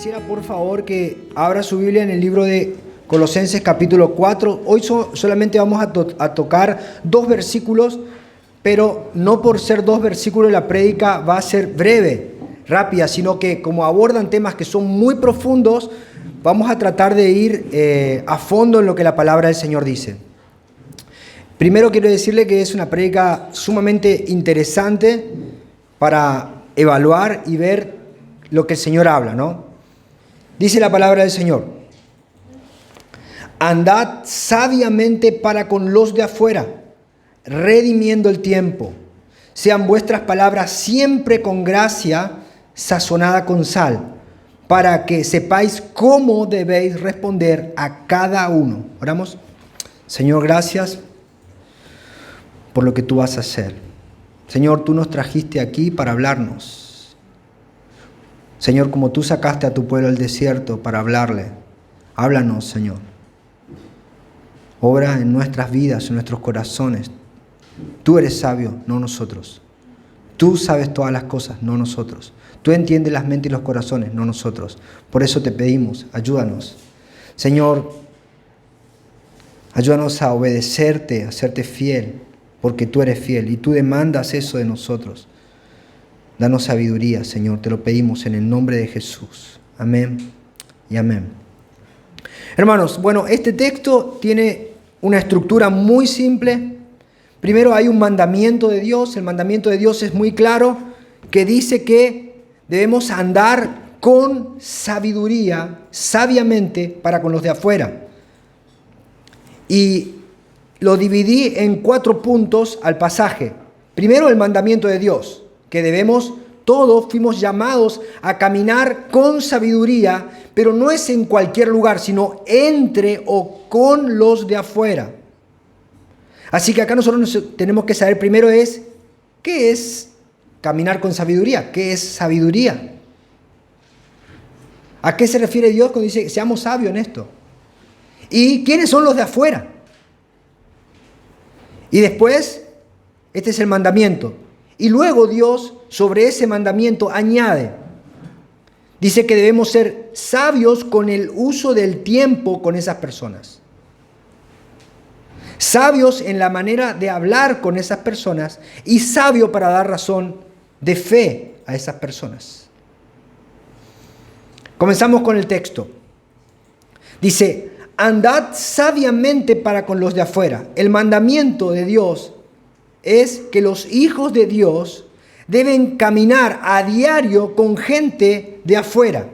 quisiera por favor que abra su Biblia en el libro de Colosenses capítulo 4. Hoy solamente vamos a tocar 2 versículos, pero no por ser 2 versículos la prédica va a ser breve, rápida, sino que como abordan temas que son muy profundos, vamos a tratar de ir a fondo en lo que la palabra del Señor dice. Primero quiero decirle que es una prédica sumamente interesante para evaluar y ver lo que el Señor habla, ¿no? Dice la palabra del Señor: andad sabiamente para con los de afuera, redimiendo el tiempo. Sean vuestras palabras siempre con gracia, sazonada con sal, para que sepáis cómo debéis responder a cada uno. Oramos. Señor, gracias por lo que tú vas a hacer. Señor, tú nos trajiste aquí para hablarnos. Señor, como tú sacaste a tu pueblo al desierto para hablarle, háblanos, Señor. Obra en nuestras vidas, en nuestros corazones. Tú eres sabio, no nosotros. Tú sabes todas las cosas, no nosotros. Tú entiendes las mentes y los corazones, no nosotros. Por eso te pedimos, ayúdanos. Señor, ayúdanos a obedecerte, a serte fiel, porque tú eres fiel y tú demandas eso de nosotros. Danos sabiduría, Señor, te lo pedimos en el nombre de Jesús. Amén y amén. Hermanos, bueno, este texto tiene una estructura muy simple. Primero hay un mandamiento de Dios. El mandamiento de Dios es muy claro, que dice que debemos andar con sabiduría, sabiamente, para con los de afuera. Y lo dividí en 4 puntos al pasaje. Primero, el mandamiento de Dios, que todos fuimos llamados a caminar con sabiduría, pero no es en cualquier lugar, sino entre o con los de afuera. Así que acá nosotros tenemos que saber primero ¿qué es caminar con sabiduría? ¿Qué es sabiduría? ¿A qué se refiere Dios cuando dice seamos sabios en esto? ¿Y quiénes son los de afuera? Y después, este es el mandamiento. Y luego Dios sobre ese mandamiento añade, dice que debemos ser sabios con el uso del tiempo con esas personas. Sabios en la manera de hablar con esas personas y sabio para dar razón de fe a esas personas. Comenzamos con el texto. Dice: andad sabiamente para con los de afuera. El mandamiento de Dios es que los hijos de Dios deben caminar a diario con gente de afuera.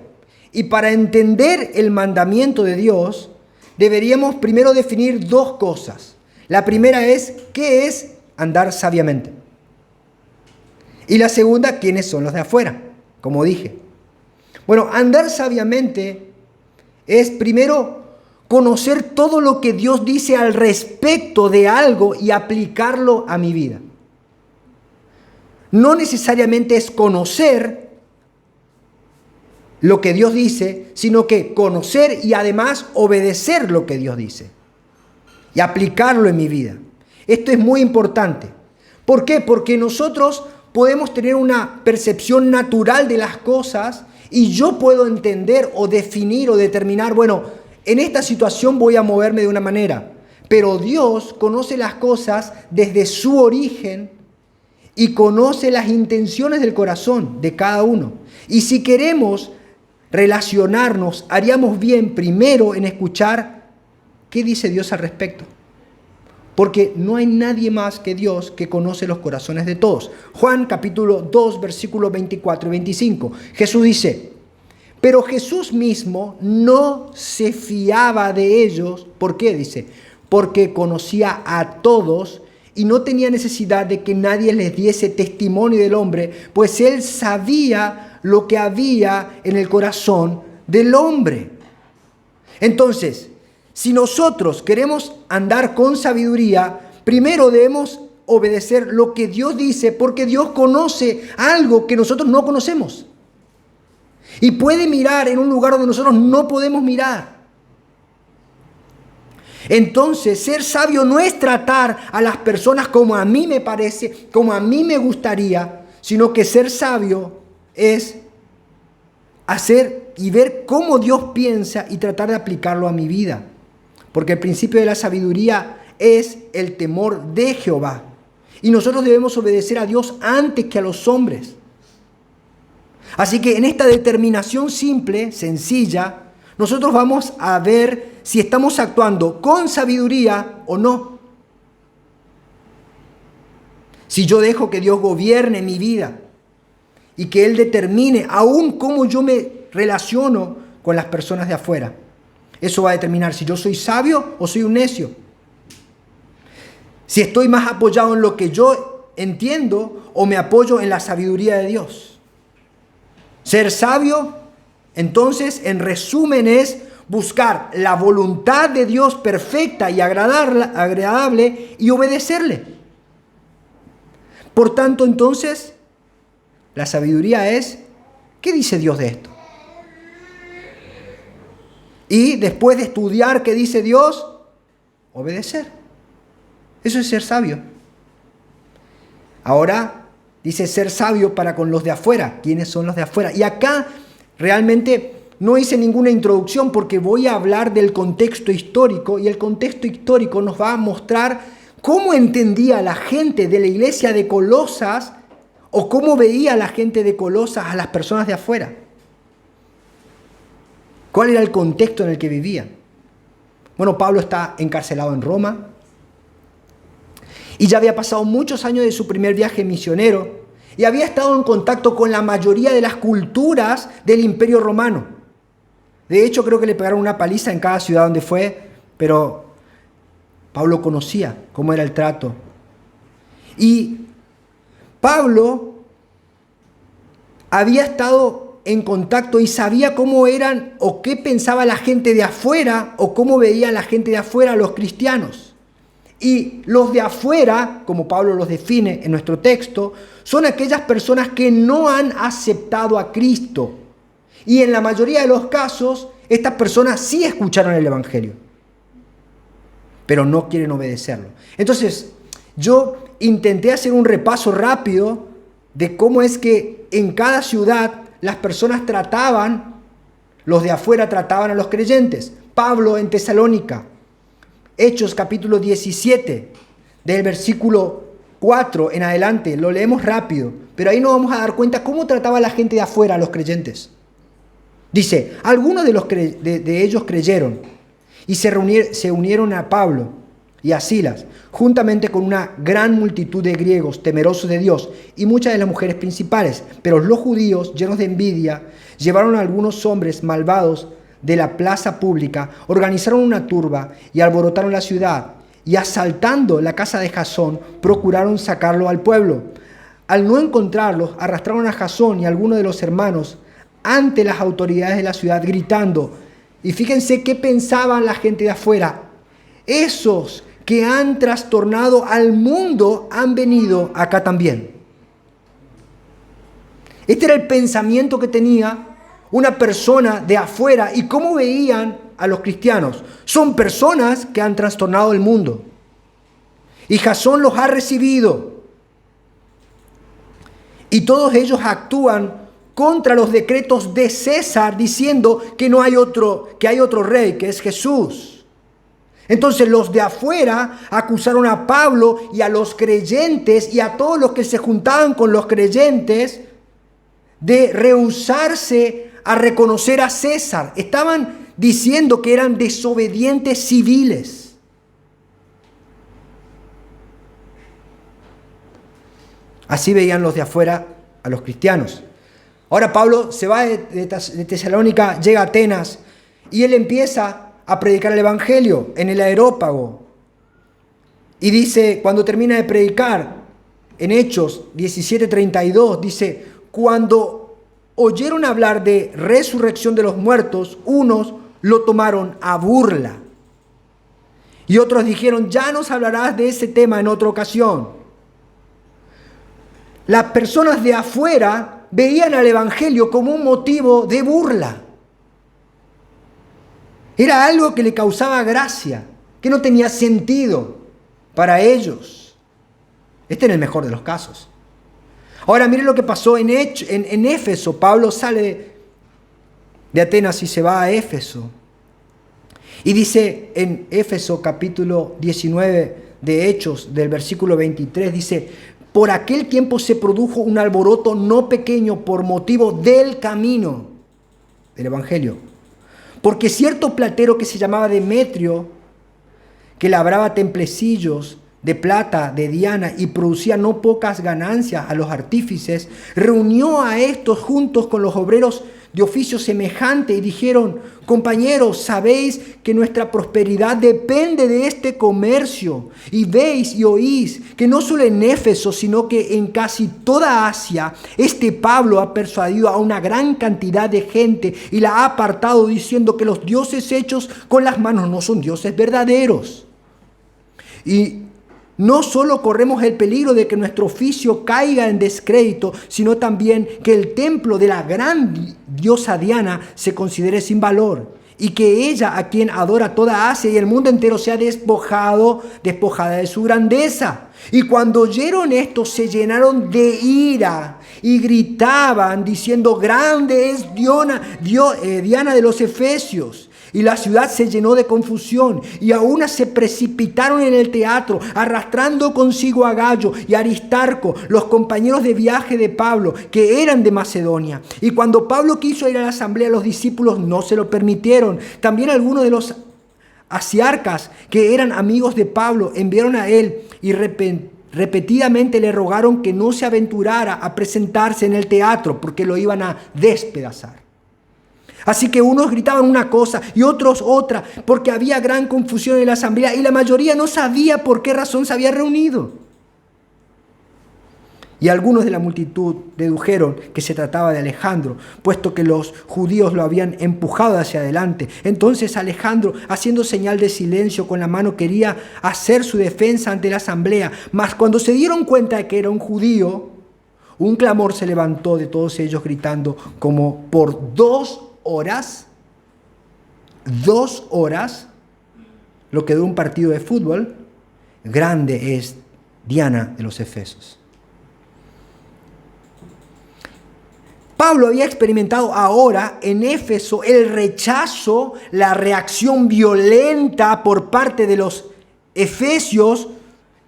Y para entender el mandamiento de Dios, deberíamos primero definir 2 cosas. La primera es, ¿qué es andar sabiamente? Y la segunda, ¿quiénes son los de afuera? Como dije. Bueno, andar sabiamente es primero conocer todo lo que Dios dice al respecto de algo y aplicarlo a mi vida. No necesariamente es conocer lo que Dios dice, sino que conocer y además obedecer lo que Dios dice y aplicarlo en mi vida. Esto es muy importante. ¿Por qué? Porque nosotros podemos tener una percepción natural de las cosas y yo puedo entender o definir o determinar, bueno, en esta situación voy a moverme de una manera, pero Dios conoce las cosas desde su origen y conoce las intenciones del corazón de cada uno. Y si queremos relacionarnos, haríamos bien primero en escuchar qué dice Dios al respecto. Porque no hay nadie más que Dios que conoce los corazones de todos. Juan capítulo 2, versículos 24 y 25. Jesús dice: pero Jesús mismo no se fiaba de ellos. ¿Por qué? Dice, porque conocía a todos y no tenía necesidad de que nadie les diese testimonio del hombre, pues él sabía lo que había en el corazón del hombre. Entonces, si nosotros queremos andar con sabiduría, primero debemos obedecer lo que Dios dice, porque Dios conoce algo que nosotros no conocemos. Y puede mirar en un lugar donde nosotros no podemos mirar. Entonces, ser sabio no es tratar a las personas como a mí me parece, como a mí me gustaría, sino que ser sabio es hacer y ver cómo Dios piensa y tratar de aplicarlo a mi vida. Porque el principio de la sabiduría es el temor de Jehová. Y nosotros debemos obedecer a Dios antes que a los hombres. Así que en esta determinación simple, sencilla, nosotros vamos a ver si estamos actuando con sabiduría o no. Si yo dejo que Dios gobierne mi vida y que Él determine aún cómo yo me relaciono con las personas de afuera. Eso va a determinar si yo soy sabio o soy un necio. Si estoy más apoyado en lo que yo entiendo o me apoyo en la sabiduría de Dios. Ser sabio, entonces, en resumen, es buscar la voluntad de Dios perfecta y agradable y obedecerle. Por tanto, entonces, la sabiduría es, ¿qué dice Dios de esto? Y después de estudiar qué dice Dios, obedecer. Eso es ser sabio. Ahora dice ser sabio para con los de afuera. ¿Quiénes son los de afuera? Y acá realmente no hice ninguna introducción porque voy a hablar del contexto histórico y el contexto histórico nos va a mostrar cómo entendía la gente de la iglesia de Colosas o cómo veía la gente de Colosas a las personas de afuera. ¿Cuál era el contexto en el que vivían? Bueno, Pablo está encarcelado en Roma y ya había pasado muchos años de su primer viaje misionero y había estado en contacto con la mayoría de las culturas del Imperio Romano. De hecho, creo que le pegaron una paliza en cada ciudad donde fue, pero Pablo conocía cómo era el trato. Y Pablo había estado en contacto y sabía cómo eran o qué pensaba la gente de afuera o cómo veía la gente de afuera a los cristianos. Y los de afuera, como Pablo los define en nuestro texto, son aquellas personas que no han aceptado a Cristo. Y en la mayoría de los casos, estas personas sí escucharon el Evangelio, pero no quieren obedecerlo. Entonces, yo intenté hacer un repaso rápido de cómo es que en cada ciudad las personas los de afuera trataban a los creyentes. Pablo en Tesalónica, Hechos capítulo 17, del versículo 4 en adelante, lo leemos rápido, pero ahí nos vamos a dar cuenta cómo trataba la gente de afuera a los creyentes. Dice, algunos de ellos creyeron y se unieron a Pablo y a Silas, juntamente con una gran multitud de griegos temerosos de Dios y muchas de las mujeres principales. Pero los judíos, llenos de envidia, llevaron a algunos hombres malvados de la plaza pública, organizaron una turba y alborotaron la ciudad, y asaltando la casa de Jasón, procuraron sacarlo al pueblo. Al no encontrarlos, arrastraron a Jasón y a algunos de los hermanos ante las autoridades de la ciudad, gritando. Y fíjense qué pensaban la gente de afuera. Esos que han trastornado al mundo han venido acá también. Este era el pensamiento que tenía una persona de afuera. ¿Y cómo veían a los cristianos? Son personas que han trastornado el mundo. Y Jasón los ha recibido. Y todos ellos actúan contra los decretos de César, diciendo que hay otro rey, que es Jesús. Entonces los de afuera acusaron a Pablo y a los creyentes y a todos los que se juntaban con los creyentes de rehusarse a reconocer a César. Estaban diciendo que eran desobedientes civiles. Así veían los de afuera a los cristianos. Ahora Pablo se va de Tesalónica, llega a Atenas y él empieza a predicar el Evangelio en el Areópago. Y dice, cuando termina de predicar, en Hechos 17:32, dice, cuando oyeron hablar de resurrección de los muertos, unos lo tomaron a burla. Y otros dijeron, ya nos hablarás de ese tema en otra ocasión. Las personas de afuera veían al Evangelio como un motivo de burla. Era algo que le causaba gracia, que no tenía sentido para ellos. Este era el mejor de los casos. Ahora miren lo que pasó en Éfeso. Pablo sale de Atenas y se va a Éfeso. Y dice en Éfeso capítulo 19 de Hechos, del versículo 23, dice: por aquel tiempo se produjo un alboroto no pequeño por motivo del camino del Evangelio. Porque cierto platero que se llamaba Demetrio, que labraba templecillos de plata de Diana y producía no pocas ganancias a los artífices, reunió a estos juntos con los obreros de oficio semejante y dijeron: compañeros, sabéis que nuestra prosperidad depende de este comercio, y veis y oís que no solo en Éfeso, sino que en casi toda Asia, este Pablo ha persuadido a una gran cantidad de gente y la ha apartado, diciendo que los dioses hechos con las manos no son dioses verdaderos. Y no solo corremos el peligro de que nuestro oficio caiga en descrédito, sino también que el templo de la gran diosa Diana se considere sin valor, y que ella, a quien adora toda Asia y el mundo entero, sea despojada de su grandeza. Y cuando oyeron esto, se llenaron de ira y gritaban diciendo: grande es Diana de los Efesios. Y la ciudad se llenó de confusión, y a una se precipitaron en el teatro, arrastrando consigo a Gayo y Aristarco, los compañeros de viaje de Pablo, que eran de Macedonia. Y cuando Pablo quiso ir a la asamblea, los discípulos no se lo permitieron. También algunos de los asiarcas, que eran amigos de Pablo, enviaron a él y repetidamente le rogaron que no se aventurara a presentarse en el teatro, porque lo iban a despedazar. Así que unos gritaban una cosa y otros otra, porque había gran confusión en la asamblea y la mayoría no sabía por qué razón se había reunido. Y algunos de la multitud dedujeron que se trataba de Alejandro, puesto que los judíos lo habían empujado hacia adelante. Entonces Alejandro, haciendo señal de silencio con la mano, quería hacer su defensa ante la asamblea. Mas cuando se dieron cuenta de que era un judío, un clamor se levantó de todos ellos, gritando como por 2 horas, lo que dura un partido de fútbol: grande es Diana de los Efesios. Pablo había experimentado ahora en Éfeso el rechazo, la reacción violenta por parte de los efesios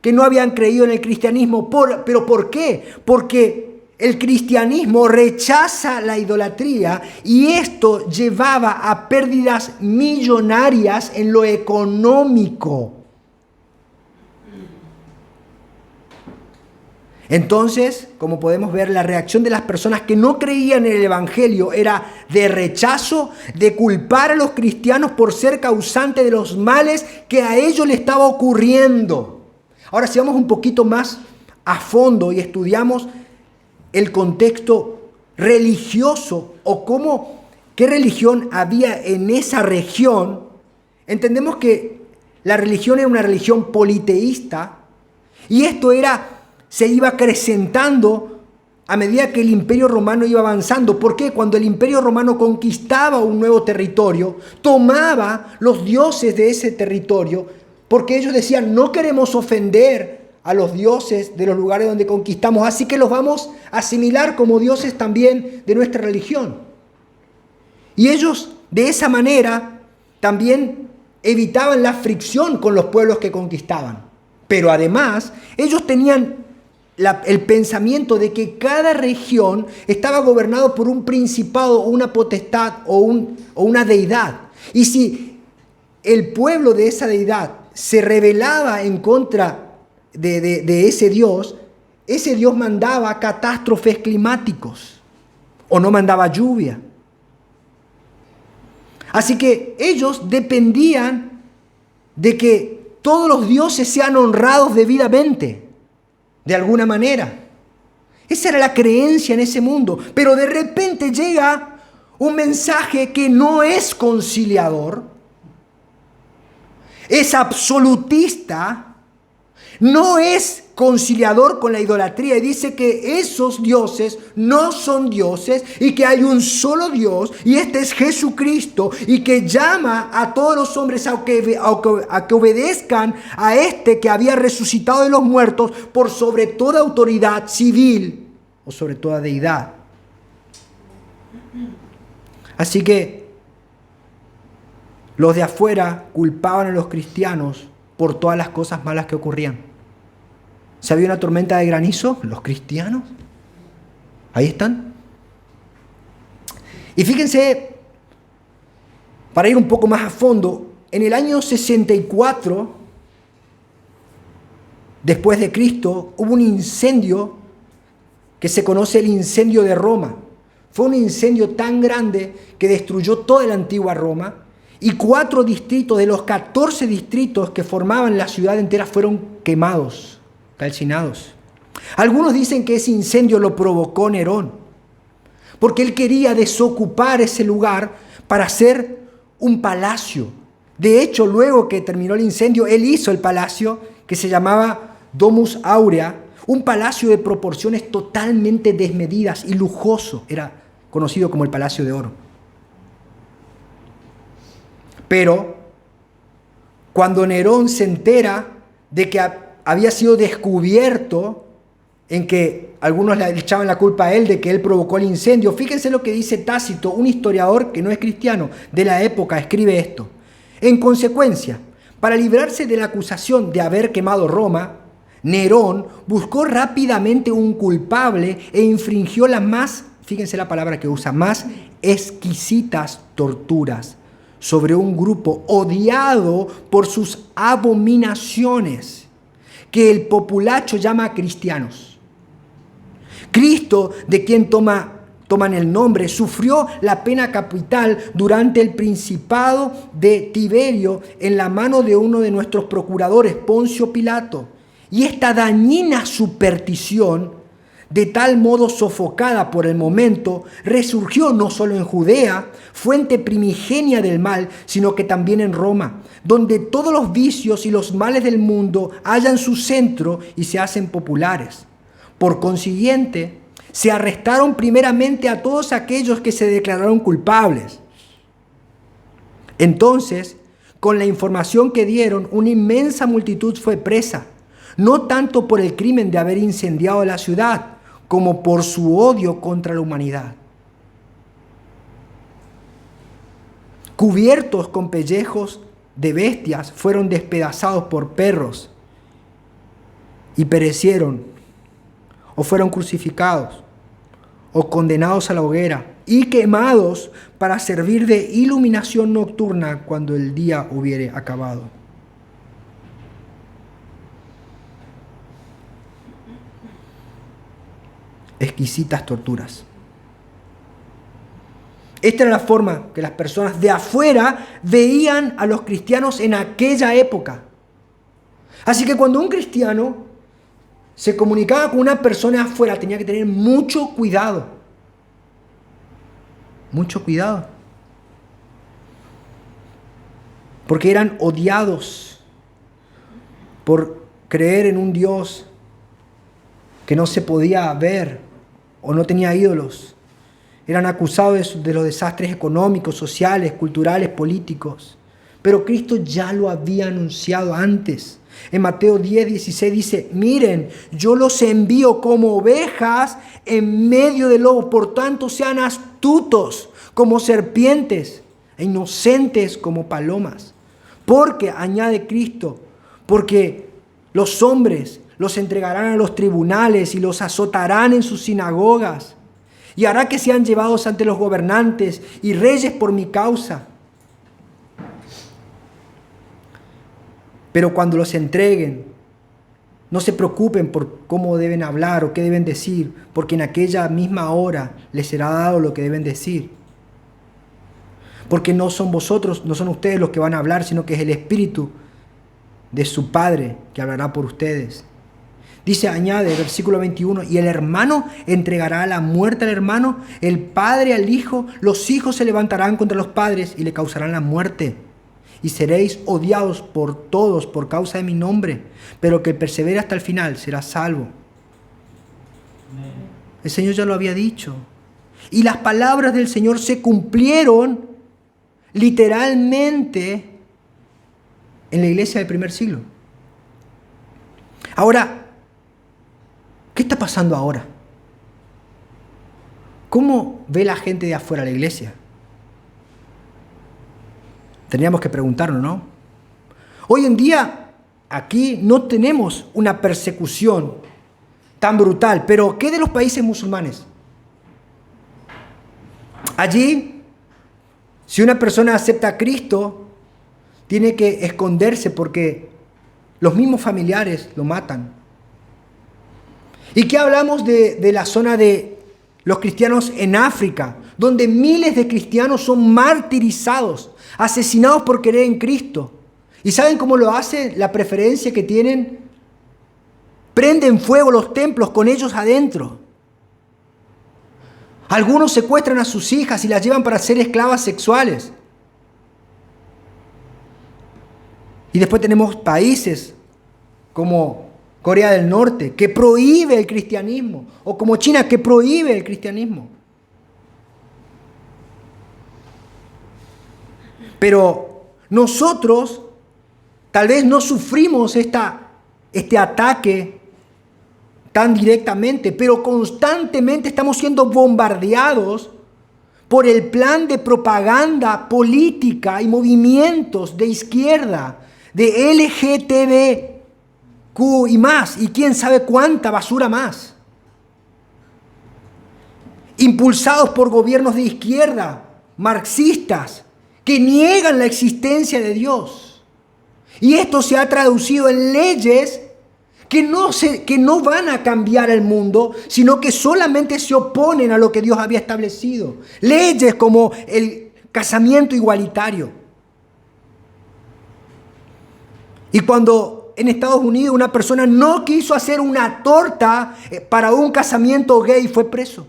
que no habían creído en el cristianismo. ¿Pero por qué? Porque el cristianismo rechaza la idolatría y esto llevaba a pérdidas millonarias en lo económico. Entonces, como podemos ver, la reacción de las personas que no creían en el Evangelio era de rechazo, de culpar a los cristianos por ser causante de los males que a ellos le estaba ocurriendo. Ahora, si vamos un poquito más a fondo y estudiamos el contexto religioso o qué religión había en esa región, entendemos que la religión era una religión politeísta, y esto se iba acrecentando a medida que el Imperio Romano iba avanzando. ¿Por qué? Cuando el Imperio Romano conquistaba un nuevo territorio, tomaba los dioses de ese territorio, porque ellos decían: no queremos ofender a los dioses de los lugares donde conquistamos, así que los vamos a asimilar como dioses también de nuestra religión. Y ellos de esa manera también evitaban la fricción con los pueblos que conquistaban. Pero además ellos tenían el pensamiento de que cada región estaba gobernado por un principado, una potestad o una deidad. Y si el pueblo de esa deidad se rebelaba en contra de ese Dios mandaba catástrofes climáticos o no mandaba lluvia. Así que ellos dependían de que todos los dioses sean honrados debidamente, de alguna manera. Esa era la creencia en ese mundo. Pero de repente llega un mensaje que no es conciliador, es absolutista, no es conciliador con la idolatría, y dice que esos dioses no son dioses y que hay un solo Dios, y este es Jesucristo, y que llama a todos los hombres a que obedezcan a este que había resucitado de los muertos por sobre toda autoridad civil o sobre toda deidad. Así que los de afuera culpaban a los cristianos por todas las cosas malas que ocurrían. Si había una tormenta de granizo, los cristianos, ahí están. Y fíjense, para ir un poco más a fondo, en el año 64, después de Cristo, hubo un incendio que se conoce el incendio de Roma. Fue un incendio tan grande que destruyó toda la antigua Roma y 4 distritos de los 14 distritos que formaban la ciudad entera fueron quemados, calcinados. Algunos dicen que ese incendio lo provocó Nerón, porque él quería desocupar ese lugar para hacer un palacio. De hecho, luego que terminó el incendio, él hizo el palacio que se llamaba Domus Aurea, un palacio de proporciones totalmente desmedidas y lujoso. Era conocido como el Palacio de Oro. Pero cuando Nerón se entera de que había sido descubierto, en que algunos le echaban la culpa a él de que él provocó el incendio, fíjense lo que dice Tácito, un historiador que no es cristiano de la época, escribe esto. En consecuencia, para librarse de la acusación de haber quemado Roma, Nerón buscó rápidamente un culpable e infringió las más, fíjense la palabra que usa, más exquisitas torturas sobre un grupo odiado por sus abominaciones, que el populacho llama cristianos. Cristo, de quien toman el nombre, sufrió la pena capital durante el principado de Tiberio en la mano de uno de nuestros procuradores, Poncio Pilato. Y esta dañina superstición, de tal modo sofocada por el momento, resurgió no solo en Judea, fuente primigenia del mal, sino que también en Roma, donde todos los vicios y los males del mundo hallan su centro y se hacen populares. Por consiguiente, se arrestaron primeramente a todos aquellos que se declararon culpables. Entonces, con la información que dieron, una inmensa multitud fue presa, no tanto por el crimen de haber incendiado la ciudad, como por su odio contra la humanidad. Cubiertos con pellejos de bestias, fueron despedazados por perros y perecieron, o fueron crucificados, o condenados a la hoguera, y quemados para servir de iluminación nocturna cuando el día hubiere acabado. Exquisitas torturas. Esta era la forma que las personas de afuera veían a los cristianos en aquella época. Así que cuando un cristiano se comunicaba con una persona de afuera, tenía que tener mucho cuidado. Mucho cuidado. Porque eran odiados por creer en un Dios que no se podía ver o no tenía ídolos. Eran acusados de los desastres económicos, sociales, culturales, políticos. Pero Cristo ya lo había anunciado antes. En Mateo 10:16 dice: miren, yo los envío como ovejas en medio de lobos, por tanto sean astutos como serpientes e inocentes como palomas. Porque, añade Cristo, porque los hombres los entregarán a los tribunales y los azotarán en sus sinagogas, y hará que sean llevados ante los gobernantes y reyes por mi causa. Pero cuando los entreguen, no se preocupen por cómo deben hablar o qué deben decir, porque en aquella misma hora les será dado lo que deben decir. Porque no son vosotros, no son ustedes los que van a hablar, sino que es el Espíritu de su Padre que hablará por ustedes. Dice, añade, versículo 21, y el hermano entregará a la muerte al hermano, el padre al hijo, los hijos se levantarán contra los padres y le causarán la muerte. Y seréis odiados por todos por causa de mi nombre, pero que persevere hasta el final será salvo. El Señor ya lo había dicho. Y las palabras del Señor se cumplieron literalmente en la iglesia del primer siglo. Ahora, ¿qué está pasando ahora? ¿Cómo ve la gente de afuera la iglesia? Tendríamos que preguntarnos, ¿no? Hoy en día, aquí no tenemos una persecución tan brutal, pero ¿qué de los países musulmanes? Allí, si una persona acepta a Cristo, tiene que esconderse porque los mismos familiares lo matan. ¿Y qué hablamos de la zona de los cristianos en África, donde miles de cristianos son martirizados, asesinados por creer en Cristo? ¿Y saben cómo lo hacen? La preferencia que tienen. Prenden fuego los templos con ellos adentro. Algunos secuestran a sus hijas y las llevan para ser esclavas sexuales. Y después tenemos países como Corea del Norte, que prohíbe el cristianismo, o como China, que prohíbe el cristianismo. Pero nosotros tal vez no sufrimos este ataque tan directamente, pero constantemente estamos siendo bombardeados por el plan de propaganda política y movimientos de izquierda, de LGTBQ y más, y quién sabe cuánta basura más. Impulsados por gobiernos de izquierda, marxistas, que niegan la existencia de Dios. Y esto se ha traducido en leyes que no van a cambiar el mundo, sino que solamente se oponen a lo que Dios había establecido. Leyes como el casamiento igualitario. Y cuando en Estados Unidos una persona no quiso hacer una torta para un casamiento gay, fue preso.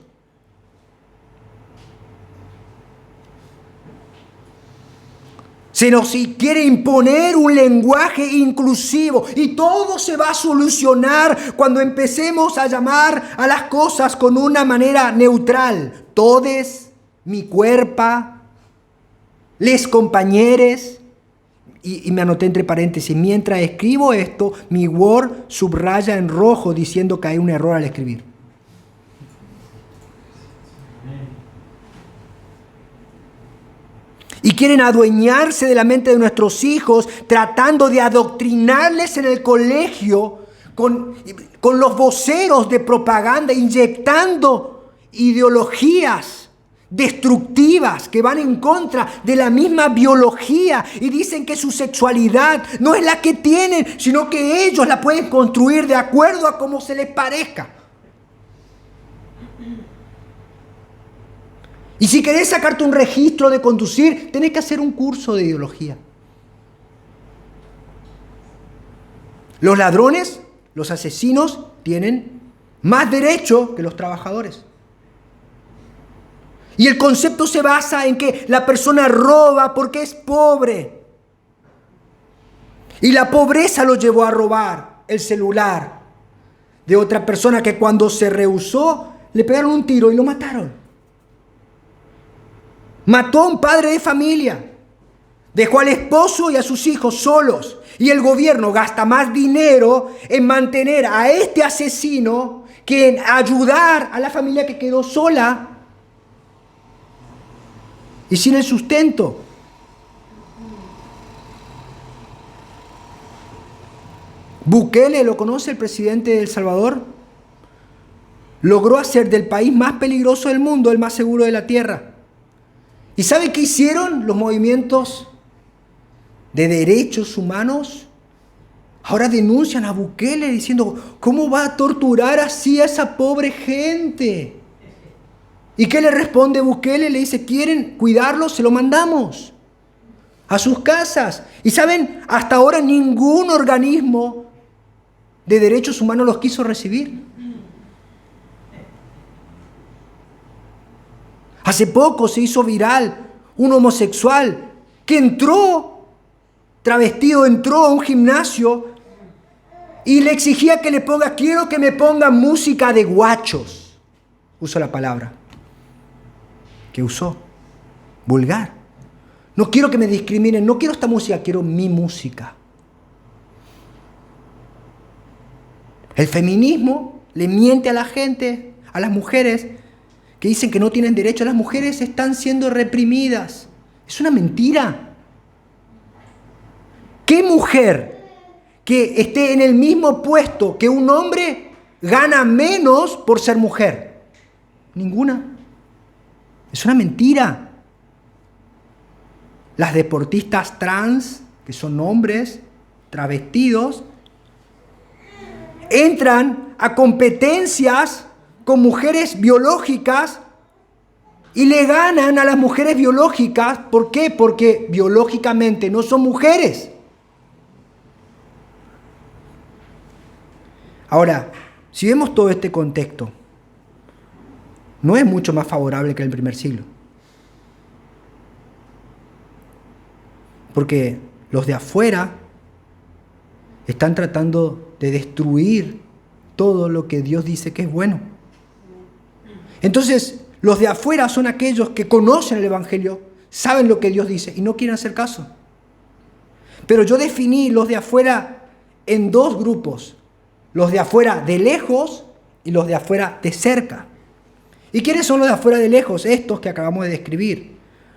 Se nos quiere imponer un lenguaje inclusivo y todo se va a solucionar cuando empecemos a llamar a las cosas con una manera neutral. Todes, mi cuerpo, les compañeros. Y me anoté entre paréntesis, mientras escribo esto, mi Word subraya en rojo diciendo que hay un error al escribir. Y quieren adueñarse de la mente de nuestros hijos, tratando de adoctrinarles en el colegio con los voceros de propaganda, inyectando ideologías destructivas que van en contra de la misma biología y dicen que su sexualidad no es la que tienen, sino que ellos la pueden construir de acuerdo a cómo se les parezca. Y si querés sacarte un registro de conducir, tenés que hacer un curso de ideología. Los ladrones, los asesinos, tienen más derecho que los trabajadores. Y el concepto se basa en que la persona roba porque es pobre. Y la pobreza lo llevó a robar el celular de otra persona que cuando se rehusó, le pegaron un tiro y lo mataron. Mató a un padre de familia, dejó al esposo y a sus hijos solos. Y el gobierno gasta más dinero en mantener a este asesino que en ayudar a la familia que quedó sola y sin el sustento. Bukele, ¿lo conoce el presidente de El Salvador? Logró hacer del país más peligroso del mundo el más seguro de la tierra. ¿Y sabe qué hicieron los movimientos de derechos humanos? Ahora denuncian a Bukele diciendo, ¿cómo va a torturar así a esa pobre gente? ¿Y qué le responde Bukele? Le dice, ¿quieren cuidarlos? Se lo mandamos a sus casas. Y saben, hasta ahora ningún organismo de derechos humanos los quiso recibir. Hace poco se hizo viral un homosexual que entró a un gimnasio y le exigía que le ponga, quiero que me pongan música de guachos. Usó la palabra que usó, vulgar. No quiero que me discriminen, no quiero esta música, quiero mi música. El feminismo le miente a la gente, a las mujeres, que dicen que no tienen derecho. Las mujeres están siendo reprimidas. Es una mentira. ¿Qué mujer que esté en el mismo puesto que un hombre gana menos por ser mujer? Ninguna. Es una mentira. Las deportistas trans, que son hombres travestidos, entran a competencias con mujeres biológicas y le ganan a las mujeres biológicas. ¿Por qué? Porque biológicamente no son mujeres. Ahora, si vemos todo este contexto, no es mucho más favorable que el primer siglo. Porque los de afuera están tratando de destruir todo lo que Dios dice que es bueno. Entonces, los de afuera son aquellos que conocen el Evangelio, saben lo que Dios dice y no quieren hacer caso. Pero yo definí los de afuera en dos grupos. Los de afuera de lejos y los de afuera de cerca. ¿Y quiénes son los de afuera de lejos? Estos que acabamos de describir.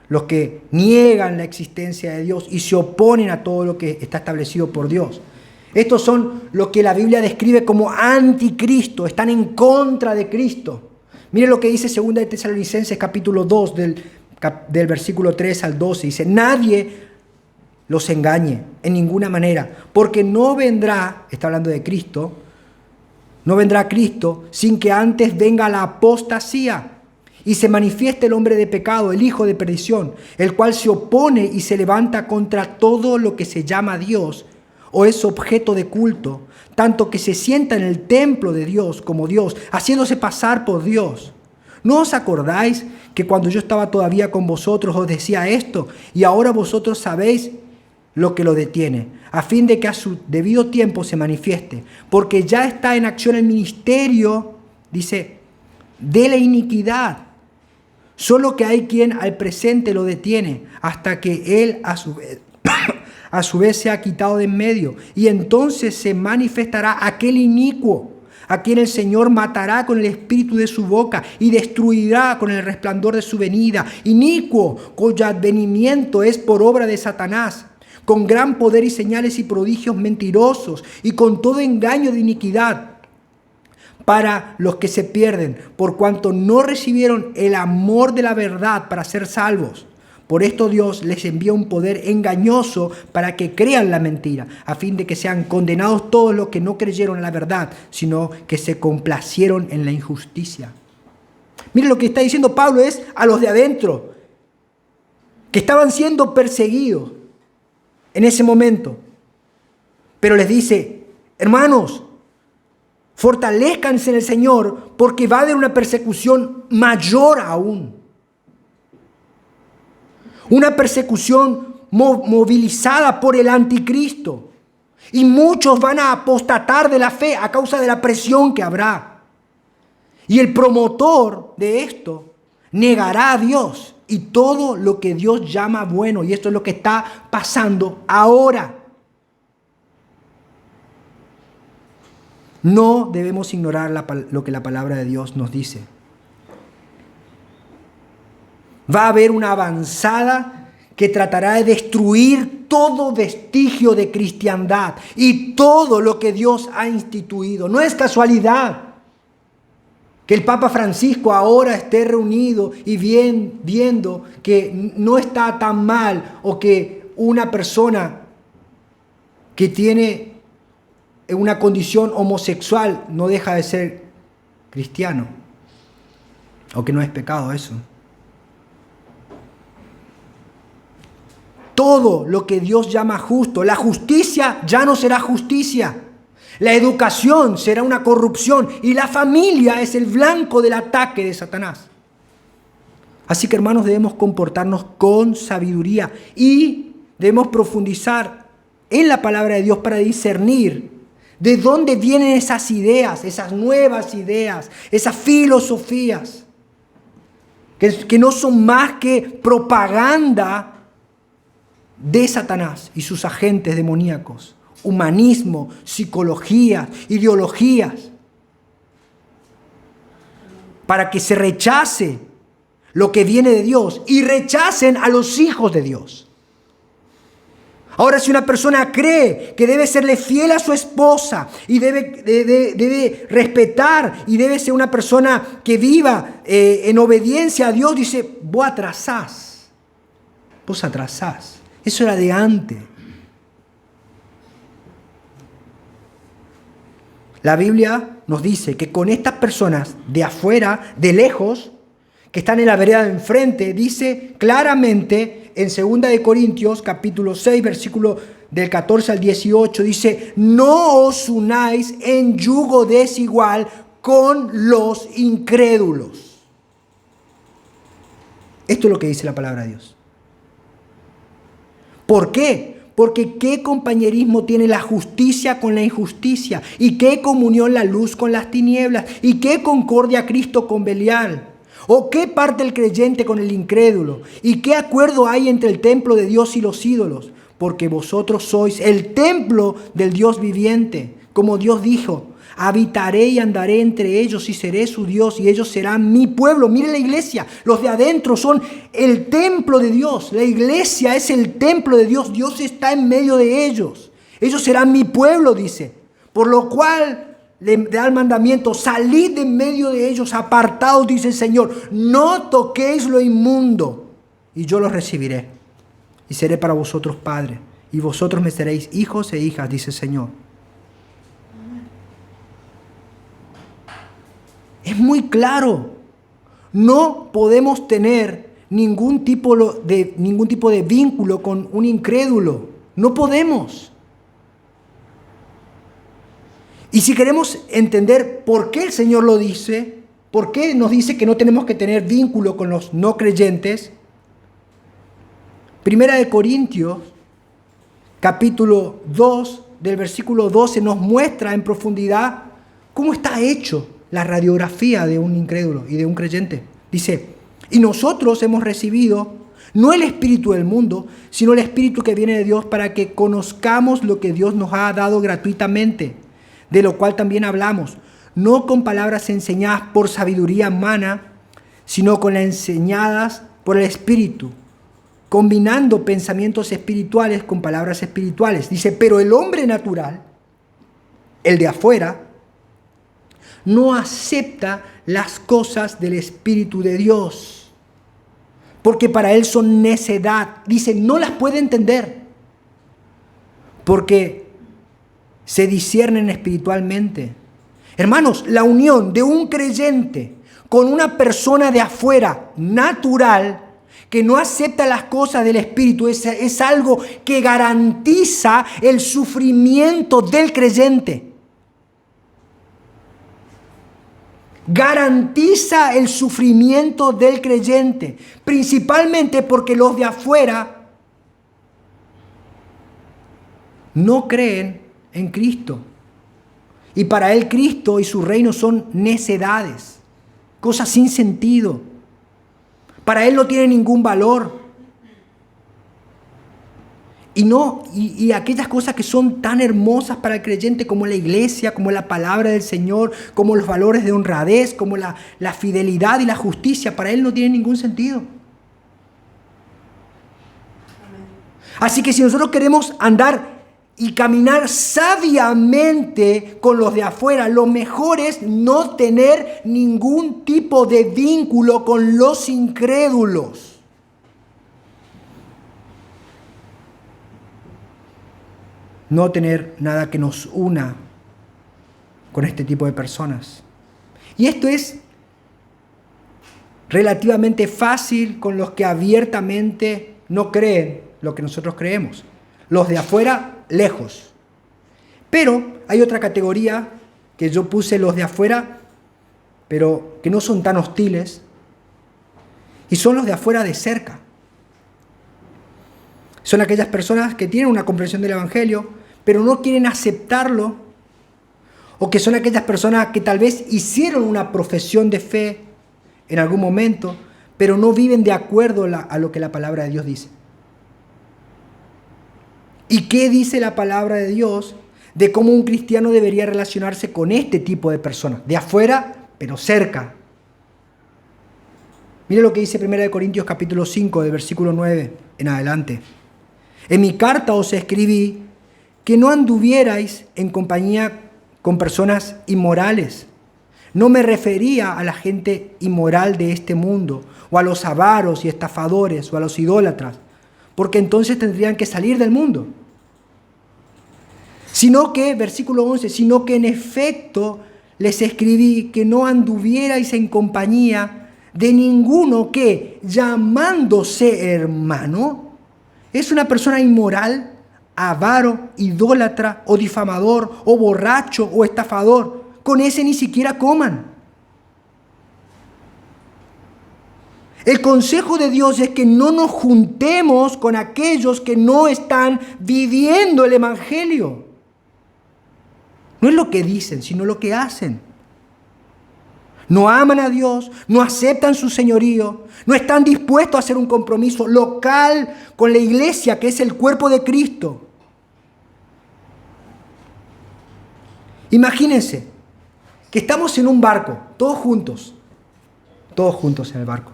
Los que niegan la existencia de Dios y se oponen a todo lo que está establecido por Dios. Estos son los que la Biblia describe como anticristo, están en contra de Cristo. Miren lo que dice 2 de Tesalonicenses capítulo 2 del versículo 3 al 12. Dice, nadie los engañe en ninguna manera, porque no vendrá, está hablando de Cristo, no vendrá Cristo sin que antes venga la apostasía y se manifieste el hombre de pecado, el hijo de perdición, el cual se opone y se levanta contra todo lo que se llama Dios o es objeto de culto, tanto que se sienta en el templo de Dios como Dios, haciéndose pasar por Dios. ¿No os acordáis que cuando yo estaba todavía con vosotros os decía esto? Y ahora vosotros sabéis lo que lo detiene, a fin de que a su debido tiempo se manifieste, porque ya está en acción el ministerio, dice, de la iniquidad. Solo que hay quien al presente lo detiene, hasta que él a su vez se ha quitado de en medio, y entonces se manifestará aquel inicuo, a quien el Señor matará con el espíritu de su boca y destruirá con el resplandor de su venida. Inicuo, cuyo advenimiento es por obra de Satanás, con gran poder y señales y prodigios mentirosos y con todo engaño de iniquidad para los que se pierden, por cuanto no recibieron el amor de la verdad para ser salvos. Por esto Dios les envía un poder engañoso para que crean la mentira, a fin de que sean condenados todos los que no creyeron en la verdad, sino que se complacieron en la injusticia. Miren lo que está diciendo Pablo es a los de adentro, que estaban siendo perseguidos en ese momento. Pero les dice, hermanos, fortalezcanse en el Señor porque va a haber una persecución mayor aún. Una persecución movilizada por el anticristo. Y muchos van a apostatar de la fe a causa de la presión que habrá. Y el promotor de esto negará a Dios y todo lo que Dios llama bueno. Y esto es lo que está pasando ahora. No debemos ignorar lo que la palabra de Dios nos dice. Va a haber una avanzada que tratará de destruir todo vestigio de cristiandad y todo lo que Dios ha instituido. No es casualidad que el Papa Francisco ahora esté reunido y viendo que no está tan mal, o que una persona que tiene una condición homosexual no deja de ser cristiano, o que no es pecado eso. Todo lo que Dios llama justo, la justicia ya no será justicia. La educación será una corrupción y la familia es el blanco del ataque de Satanás. Así que, hermanos, debemos comportarnos con sabiduría y debemos profundizar en la palabra de Dios para discernir de dónde vienen esas ideas, esas nuevas ideas, esas filosofías que no son más que propaganda de Satanás y sus agentes demoníacos. Humanismo, psicología, ideologías, para que se rechace lo que viene de Dios y rechacen a los hijos de Dios. Ahora, si una persona cree que debe serle fiel a su esposa y debe respetar y debe ser una persona que viva en obediencia a Dios, dice, vos atrasás. Eso era de antes. La Biblia nos dice que con estas personas de afuera, de lejos, que están en la vereda de enfrente, dice claramente en 2 de Corintios, capítulo 6, versículo del 14 al 18, dice, no os unáis en yugo desigual con los incrédulos. Esto es lo que dice la palabra de Dios. ¿Por qué? Porque ¿qué compañerismo tiene la justicia con la injusticia? ¿Y qué comunión la luz con las tinieblas? ¿Y qué concordia Cristo con Belial? ¿O qué parte el creyente con el incrédulo? ¿Y qué acuerdo hay entre el templo de Dios y los ídolos? Porque vosotros sois el templo del Dios viviente. Como Dios dijo, habitaré y andaré entre ellos y seré su Dios y ellos serán mi pueblo. Miren la iglesia, los de adentro son el templo de Dios. La iglesia es el templo de Dios. Dios está en medio de ellos. Ellos serán mi pueblo, dice. Por lo cual le da el mandamiento, salid de en medio de ellos, apartaos, dice el Señor, no toquéis lo inmundo, y yo los recibiré, y seré para vosotros padre, y vosotros me seréis hijos e hijas, dice el Señor. Es muy claro, no podemos tener ningún tipo de vínculo con un incrédulo, no podemos. Y si queremos entender por qué el Señor lo dice, por qué nos dice que no tenemos que tener vínculo con los no creyentes, 1 de Corintios, capítulo 2, del versículo 12, nos muestra en profundidad cómo está hecho la radiografía de un incrédulo y de un creyente. Dice, y nosotros hemos recibido no el espíritu del mundo, sino el espíritu que viene de Dios para que conozcamos lo que Dios nos ha dado gratuitamente, de lo cual también hablamos, no con palabras enseñadas por sabiduría humana, sino con las enseñadas por el Espíritu, combinando pensamientos espirituales con palabras espirituales. Dice, pero el hombre natural, el de afuera, no acepta las cosas del Espíritu de Dios, porque para él son necedad. Dice, no las puede entender, porque se disciernen espiritualmente. Hermanos, la unión de un creyente con una persona de afuera, natural, que no acepta las cosas del Espíritu, es algo que garantiza el sufrimiento del creyente. Garantiza el sufrimiento del creyente, principalmente porque los de afuera no creen en Cristo. Y para él Cristo y su reino son necedades, cosas sin sentido. Para él no tiene ningún valor. Y aquellas cosas que son tan hermosas para el creyente como la iglesia, como la palabra del Señor, como los valores de honradez, como la fidelidad y la justicia, para él no tienen ningún sentido. Así que si nosotros queremos andar y caminar sabiamente con los de afuera, lo mejor es no tener ningún tipo de vínculo con los incrédulos. No tener nada que nos una con este tipo de personas. Y esto es relativamente fácil con los que abiertamente no creen lo que nosotros creemos. Los de afuera, lejos. Pero hay otra categoría que yo puse, los de afuera, pero que no son tan hostiles, y son los de afuera de cerca. Son aquellas personas que tienen una comprensión del Evangelio, pero no quieren aceptarlo, o que son aquellas personas que tal vez hicieron una profesión de fe en algún momento, pero no viven de acuerdo a lo que la palabra de Dios dice. ¿Y qué dice la palabra de Dios de cómo un cristiano debería relacionarse con este tipo de personas? De afuera, pero cerca. Mire lo que dice 1 Corintios capítulo 5, del versículo 9 en adelante. En mi carta os escribí que no anduvierais en compañía con personas inmorales. No me refería a la gente inmoral de este mundo, o a los avaros y estafadores, o a los idólatras, porque entonces tendrían que salir del mundo. Sino que, versículo 11, sino que en efecto les escribí que no anduvierais en compañía de ninguno que, llamándose hermano, es una persona inmoral, avaro, idólatra, o difamador, o borracho, o estafador. Con ese ni siquiera coman. El consejo de Dios es que no nos juntemos con aquellos que no están viviendo el Evangelio. No es lo que dicen, sino lo que hacen. No aman a Dios, no aceptan su señorío, no están dispuestos a hacer un compromiso local con la iglesia, que es el cuerpo de Cristo. Imagínense que estamos en un barco, todos juntos en el barco.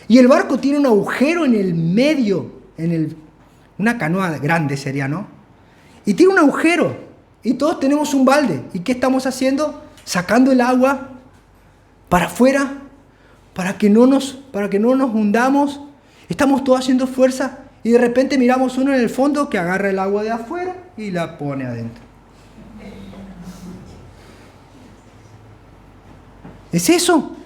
Y el barco tiene un agujero en el medio, una canoa grande sería, ¿no? Y tiene un agujero, y todos tenemos un balde. ¿Y qué estamos haciendo? Sacando el agua para afuera, para que no nos hundamos. Estamos todos haciendo fuerza, y de repente miramos uno en el fondo que agarra el agua de afuera y la pone adentro. ¿Es eso?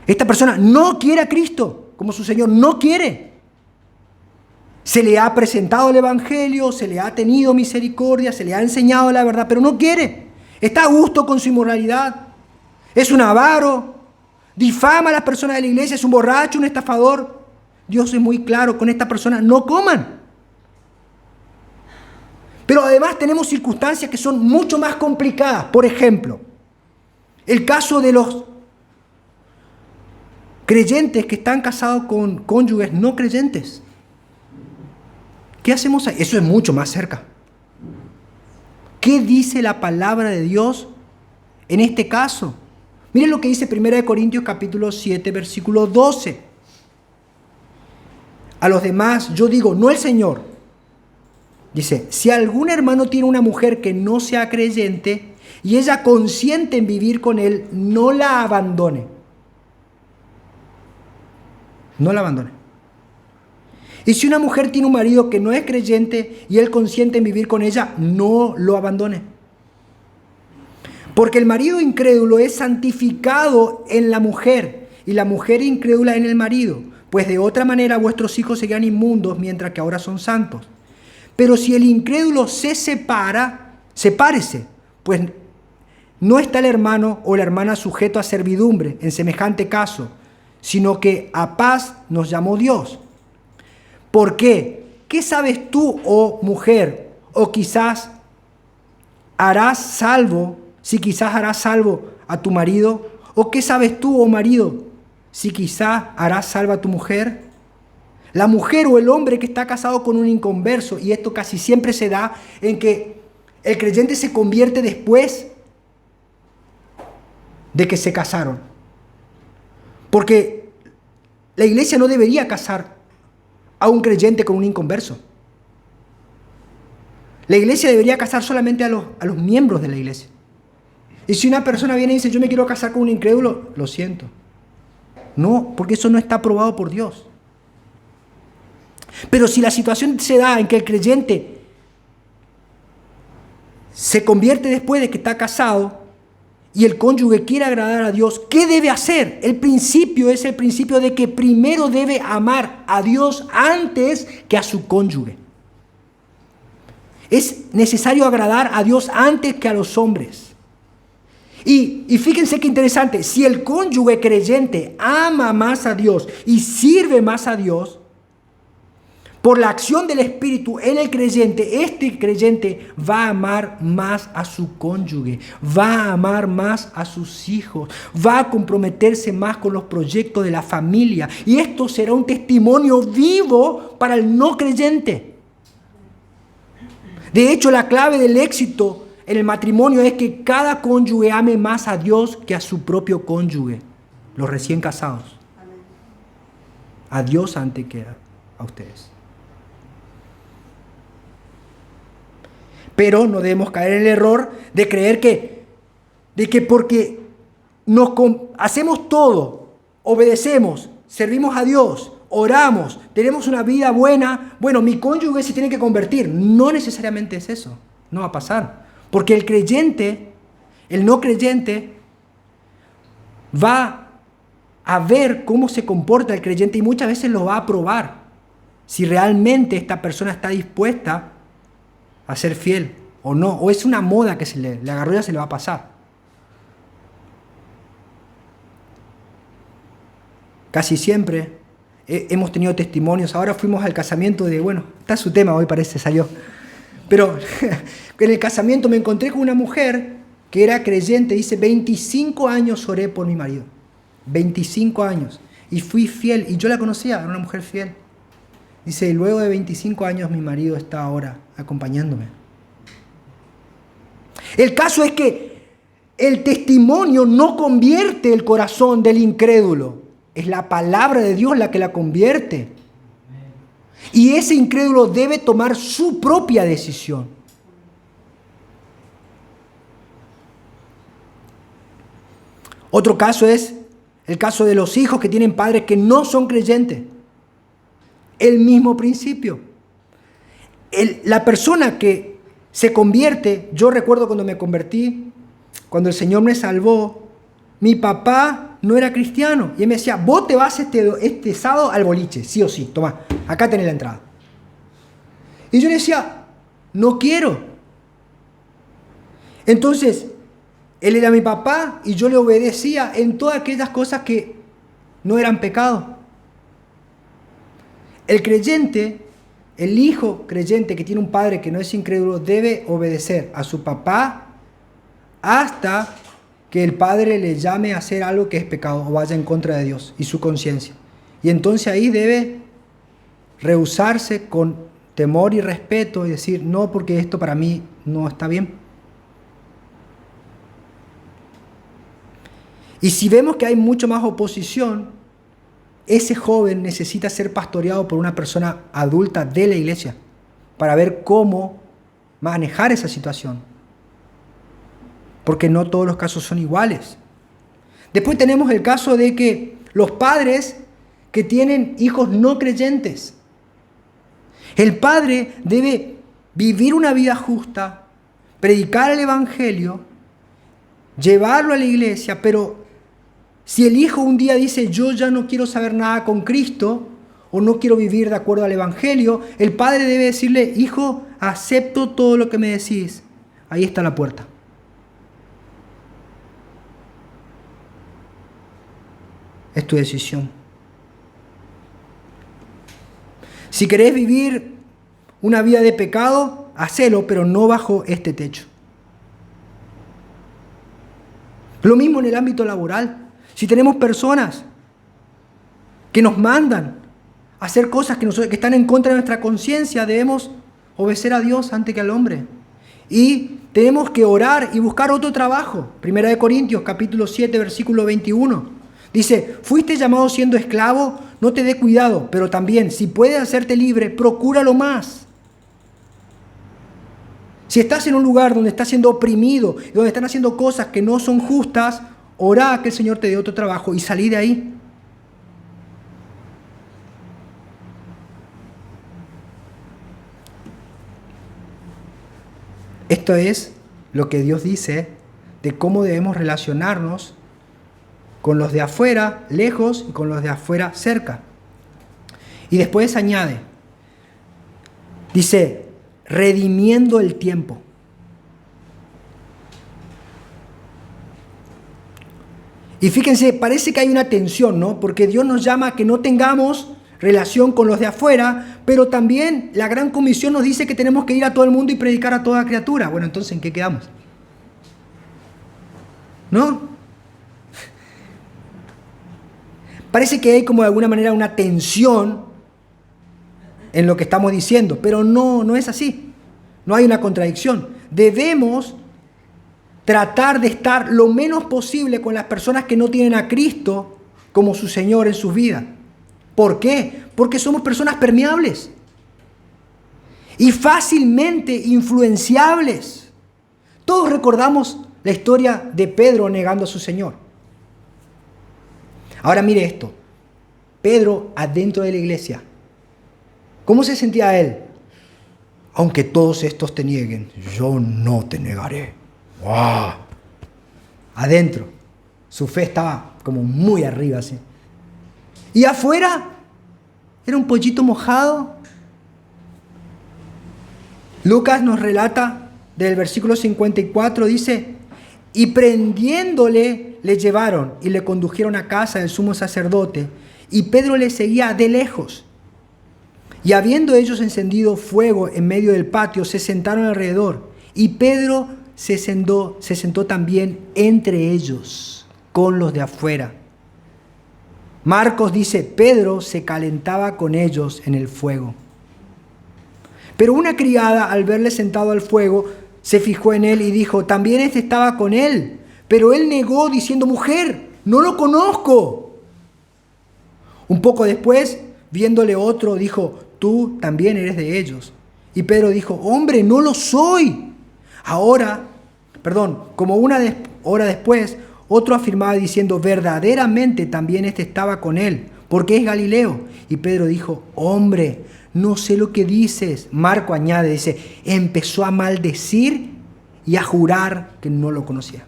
Esta persona no quiere a Cristo como su Señor, no quiere. Se le ha presentado el Evangelio, se le ha tenido misericordia, se le ha enseñado la verdad, pero no quiere. Está a gusto con su inmoralidad. Es un avaro, difama a las personas de la iglesia, es un borracho, un estafador. Dios es muy claro, con esta persona no coman. Pero además tenemos circunstancias que son mucho más complicadas. Por ejemplo, el caso de los creyentes que están casados con cónyuges no creyentes. ¿Qué hacemos ahí? Eso es mucho más cerca. ¿Qué dice la palabra de Dios en este caso? Miren lo que dice 1 Corintios capítulo 7, versículo 12. A los demás yo digo, no el Señor. Dice, si algún hermano tiene una mujer que no sea creyente y ella consiente en vivir con él, no la abandone. No la abandone. Y si una mujer tiene un marido que no es creyente y él consiente en vivir con ella, no lo abandone. Porque el marido incrédulo es santificado en la mujer y la mujer incrédula en el marido, pues de otra manera vuestros hijos serían inmundos mientras que ahora son santos. Pero si el incrédulo se separa, sepárese, pues no está el hermano o la hermana sujeto a servidumbre en semejante caso, sino que a paz nos llamó Dios. ¿Por qué? ¿Qué sabes tú, oh mujer? O quizás harás salvo, si quizás harás salvo a tu marido. ¿O qué sabes tú, oh marido, si quizás harás salvo a tu mujer? La mujer o el hombre que está casado con un inconverso, y esto casi siempre se da en que el creyente se convierte después de que se casaron. Porque la iglesia no debería casar a un creyente con un inconverso. La iglesia debería casar solamente a los miembros de la iglesia. Y si una persona viene y dice, yo me quiero casar con un incrédulo, lo siento. No, porque eso no está aprobado por Dios. Pero si la situación se da en que el creyente se convierte después de que está casado y el cónyuge quiere agradar a Dios, ¿qué debe hacer? El principio es el principio de que primero debe amar a Dios antes que a su cónyuge. Es necesario agradar a Dios antes que a los hombres. Y fíjense qué interesante, si el cónyuge creyente ama más a Dios y sirve más a Dios, por la acción del Espíritu en el creyente, este creyente va a amar más a su cónyuge, va a amar más a sus hijos, va a comprometerse más con los proyectos de la familia. Y esto será un testimonio vivo para el no creyente. De hecho, la clave del éxito en el matrimonio es que cada cónyuge ame más a Dios que a su propio cónyuge, los recién casados. a Dios antes que a ustedes. Pero no debemos caer en el error de creer de que porque hacemos todo, obedecemos, servimos a Dios, oramos, tenemos una vida buena, bueno, mi cónyuge se tiene que convertir. No necesariamente es eso, no va a pasar. Porque el creyente, el no creyente, va a ver cómo se comporta el creyente y muchas veces lo va a probar si realmente esta persona está dispuesta a ser fiel o no, o es una moda que se le agarró y ya se le va a pasar. Casi siempre hemos tenido testimonios. Ahora fuimos al casamiento está su tema hoy, parece, salió. Pero en el casamiento me encontré con una mujer que era creyente. Dice, 25 años oré por mi marido. 25 años. Y fui fiel. Y yo la conocía, era una mujer fiel. Dice, y luego de 25 años mi marido está ahora acompañándome. El caso es que el testimonio no convierte el corazón del incrédulo. Es la palabra de Dios la que la convierte. Y ese incrédulo debe tomar su propia decisión. Otro caso es el caso de los hijos que tienen padres que no son creyentes. El mismo principio. La persona que se convierte, yo recuerdo cuando me convertí, cuando el Señor me salvó, mi papá no era cristiano. Y él me decía, vos te vas este sábado al boliche, sí o sí, tomá, acá tenés la entrada. Y yo le decía, no quiero. Entonces, él era mi papá y yo le obedecía en todas aquellas cosas que no eran pecado. El creyente, el hijo creyente que tiene un padre que no es incrédulo, debe obedecer a su papá hasta que el padre le llame a hacer algo que es pecado o vaya en contra de Dios y su conciencia. Y entonces ahí debe rehusarse con temor y respeto y decir, no, porque esto para mí no está bien. Y si vemos que hay mucho más oposición, ese joven necesita ser pastoreado por una persona adulta de la iglesia para ver cómo manejar esa situación. Porque no todos los casos son iguales. Después tenemos el caso de que los padres que tienen hijos no creyentes. El padre debe vivir una vida justa, predicar el evangelio, llevarlo a la iglesia, pero si el hijo un día dice, yo ya no quiero saber nada con Cristo, o no quiero vivir de acuerdo al evangelio, el padre debe decirle, hijo, acepto todo lo que me decís. Ahí está la puerta. Es tu decisión. Si querés vivir una vida de pecado, hacelo, pero no bajo este techo. Lo mismo en el ámbito laboral. Si tenemos personas que nos mandan a hacer cosas que están en contra de nuestra conciencia, debemos obedecer a Dios antes que al hombre. Y tenemos que orar y buscar otro trabajo. 1 Corintios capítulo 7, versículo 21. Dice, fuiste llamado siendo esclavo, no te dé cuidado, pero también, si puedes hacerte libre, procúralo más. Si estás en un lugar donde estás siendo oprimido, donde están haciendo cosas que no son justas, orá a que el Señor te dé otro trabajo y salí de ahí. Esto es lo que Dios dice de cómo debemos relacionarnos con los de afuera lejos y con los de afuera cerca. Y después añade, dice, redimiendo el tiempo. Y fíjense, parece que hay una tensión, ¿no? Porque Dios nos llama a que no tengamos relación con los de afuera, pero también la Gran Comisión nos dice que tenemos que ir a todo el mundo y predicar a toda criatura. Bueno, entonces, ¿en qué quedamos? ¿No? Parece que hay como de alguna manera una tensión en lo que estamos diciendo, pero no es así. No hay una contradicción. Debemos tratar de estar lo menos posible con las personas que no tienen a Cristo como su Señor en sus vidas. ¿Por qué? Porque somos personas permeables y fácilmente influenciables. Todos recordamos la historia de Pedro negando a su Señor. Ahora mire esto. Pedro adentro de la iglesia. ¿Cómo se sentía él? Aunque todos estos te nieguen, yo no te negaré. ¡Wow! Adentro. Su fe estaba como muy arriba, así. Y afuera era un pollito mojado. Lucas nos relata del versículo 54, dice, y prendiéndole le llevaron y le condujeron a casa del sumo sacerdote, y Pedro le seguía de lejos. Y habiendo ellos encendido fuego en medio del patio, se sentaron alrededor, y Pedro se sentó también entre ellos, con los de afuera. Marcos dice, Pedro se calentaba con ellos en el fuego. Pero una criada, al verle sentado al fuego, se fijó en él y dijo, también este estaba con él. Pero él negó diciendo, mujer, no lo conozco. Un poco después, viéndole otro, dijo, tú también eres de ellos. Y Pedro dijo, hombre, no lo soy. Como una hora después, otro afirmaba diciendo, verdaderamente también este estaba con él, porque es Galileo. Y Pedro dijo, hombre, no sé lo que dices. Marco añade, dice, empezó a maldecir y a jurar que no lo conocía.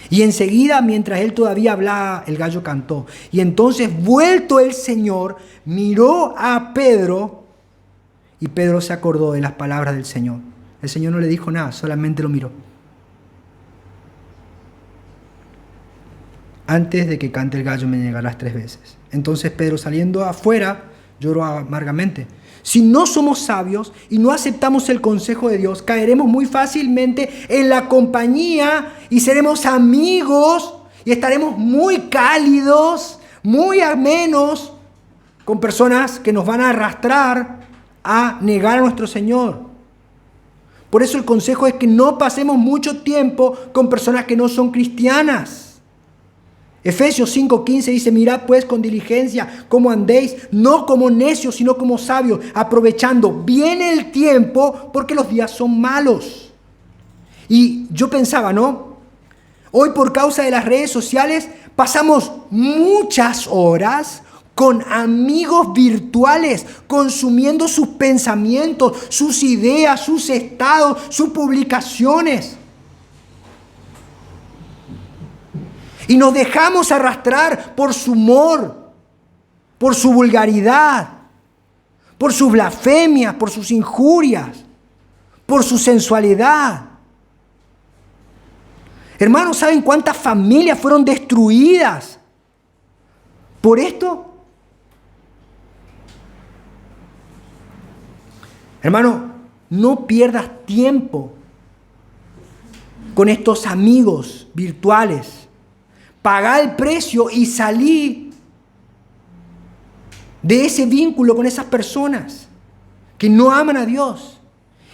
Y enseguida, mientras él todavía hablaba, el gallo cantó. Y entonces, vuelto el Señor, miró a Pedro, y Pedro se acordó de las palabras del Señor. El Señor no le dijo nada, solamente lo miró. Antes de que cante el gallo me negarás 3 veces. Entonces Pedro, saliendo afuera, lloró amargamente. Si no somos sabios y no aceptamos el consejo de Dios, caeremos muy fácilmente en la compañía y seremos amigos y estaremos muy cálidos, muy amenos con personas que nos van a arrastrar a negar a nuestro Señor. Por eso el consejo es que no pasemos mucho tiempo con personas que no son cristianas. Efesios 5:15 dice, mirad pues con diligencia cómo andéis, no como necios, sino como sabios, aprovechando bien el tiempo, porque los días son malos. Y yo pensaba, ¿no? Hoy por causa de las redes sociales pasamos muchas horas con amigos virtuales, consumiendo sus pensamientos, sus ideas, sus estados, sus publicaciones. Y nos dejamos arrastrar por su humor, por su vulgaridad, por sus blasfemias, por sus injurias, por su sensualidad. Hermanos, ¿saben cuántas familias fueron destruidas por esto? Hermano, no pierdas tiempo con estos amigos virtuales. Pagá el precio y salí de ese vínculo con esas personas que no aman a Dios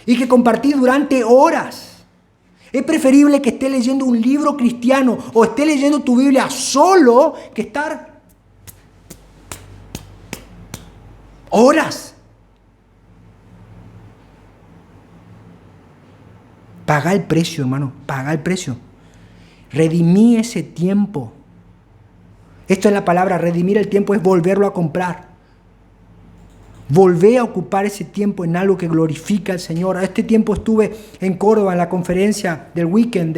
y que compartí durante horas. Es preferible que esté leyendo un libro cristiano o esté leyendo tu Biblia solo que estar horas. Pagá el precio, hermano, pagá el precio. Redimí ese tiempo. Esto es la palabra, redimir el tiempo es volverlo a comprar. Volvé a ocupar ese tiempo en algo que glorifica al Señor. A este tiempo estuve en Córdoba en la conferencia del weekend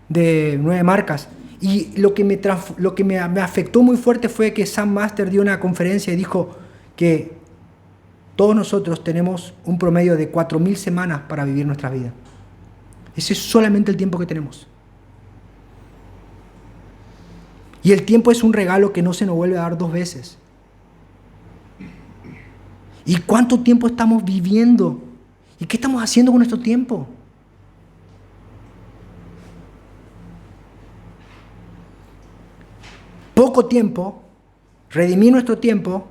de 9 marcas. Y lo que me afectó muy fuerte fue que Sam Master dio una conferencia y dijo que todos nosotros tenemos un promedio de 4.000 semanas para vivir nuestra vida. Ese es solamente el tiempo que tenemos. Y el tiempo es un regalo que no se nos vuelve a dar 2 veces. ¿Y cuánto tiempo estamos viviendo? ¿Y qué estamos haciendo con nuestro tiempo? Poco tiempo, redimir nuestro tiempo,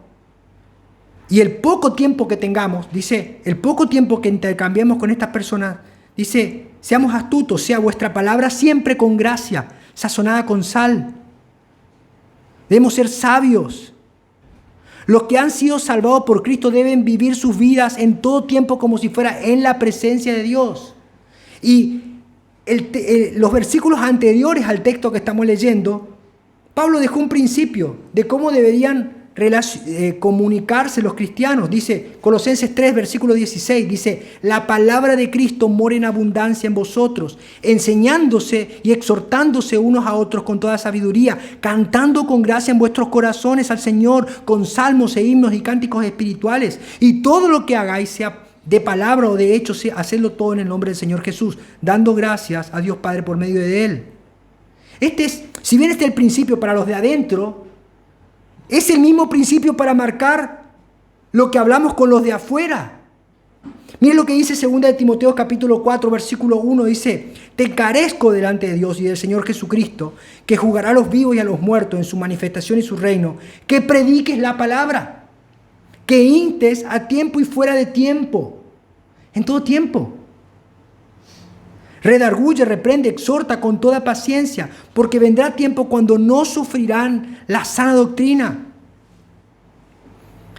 y el poco tiempo que tengamos, dice, el poco tiempo que intercambiemos con estas personas, dice, seamos astutos, sea vuestra palabra siempre con gracia, sazonada con sal. Debemos ser sabios. Los que han sido salvados por Cristo deben vivir sus vidas en todo tiempo como si fuera en la presencia de Dios. Y los versículos anteriores al texto que estamos leyendo, Pablo dejó un principio de cómo deberían comunicarse los cristianos. Dice Colosenses 3, versículo 16, dice: la palabra de Cristo mora en abundancia en vosotros, enseñándose y exhortándose unos a otros con toda sabiduría, cantando con gracia en vuestros corazones al Señor, con salmos e himnos y cánticos espirituales. Y todo lo que hagáis, sea de palabra o de hecho, hacedlo todo en el nombre del Señor Jesús, dando gracias a Dios Padre por medio de Él. Si bien este es el principio para los de adentro, es el mismo principio para marcar lo que hablamos con los de afuera. Miren lo que dice 2 de Timoteo capítulo 4, versículo 1, dice: te encarezco delante de Dios y del Señor Jesucristo, que juzgará a los vivos y a los muertos en su manifestación y su reino, que prediques la palabra, que instes a tiempo y fuera de tiempo, en todo tiempo. Redarguye, reprende, exhorta con toda paciencia, porque vendrá tiempo cuando no sufrirán la sana doctrina.